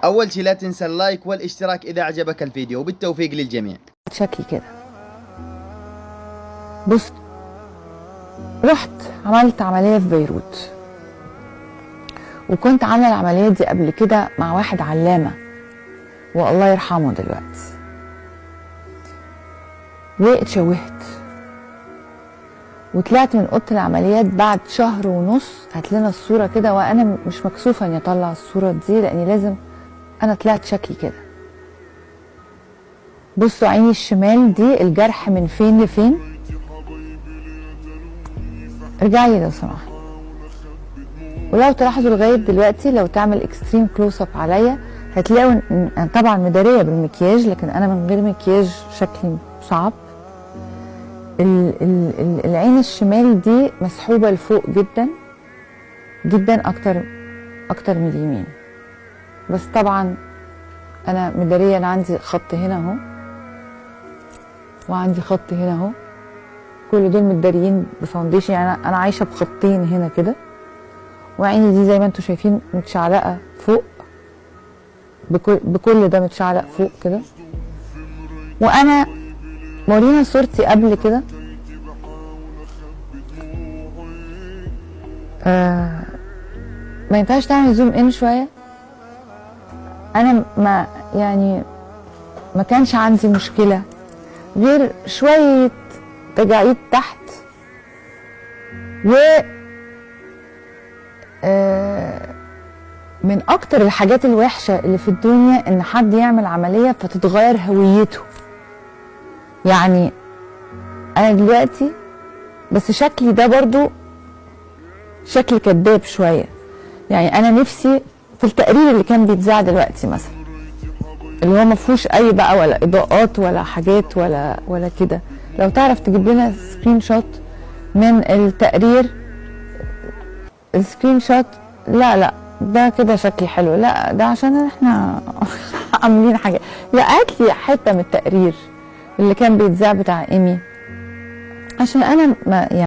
اول شي لا تنسى اللايك والاشتراك اذا عجبك الفيديو، وبالتوفيق للجميع. شكلي كده. بص، رحت عملت عملية في بيروت، وكنت عاملة العملية دي قبل كده مع واحد علامة والله يرحمه دلوقتي، واتشوهت وطلعت من اوضه العمليات بعد شهر ونص. هات لنا الصوره كده، وانا مش مكسوفه اني اطلع الصوره دي لاني لازم، انا طلعت شكلي كده. بصوا عيني الشمال دي الجرح من فين لفين. ارجعي لو سمحت. ولو تلاحظوا لغايه دلوقتي لو تعمل اكستريم كلوز اب عليا هتلاقوا ان طبعا مداريه بالمكياج، لكن انا من غير مكياج شكلي صعب. العين الشمال دي مسحوبه لفوق جدا جدا، اكتر من اليمين. بس طبعا انا مداريه، انا عندي خط هنا اهو وعندي خط هنا اهو، كل دول متداريين بفاونديشن. يعني انا عايشه بخطين هنا كده، وعيني دي زي ما انتم شايفين متشعلقه فوق، بكل ده متشعلق فوق كده. وانا مورينا صورتي قبل كده. ما ينفعش تعمل زوم ان شويه؟ انا ما كانش عندي مشكله غير شويه تجاعيد تحت، و من اكتر الحاجات الوحشه اللي في الدنيا ان حد يعمل عمليه فتتغير هويته. يعني انا دلوقتي بس شكلي ده برضو شكل كداب شويه. يعني انا نفسي في التقرير اللي كان بيتذاع دلوقتي مثلا، اللي هو ما فيهوش اي بقى ولا اضاءات ولا حاجات ولا كده، لو تعرف تجيب لنا سكرين شوت من التقرير. السكرين شوت لا ده كده شكلي حلو، لا ده عشان احنا عاملين حاجه. لا هات لي حته من التقرير اللي كان بيتذاع بتاع ايمي، عشان انا ما يعني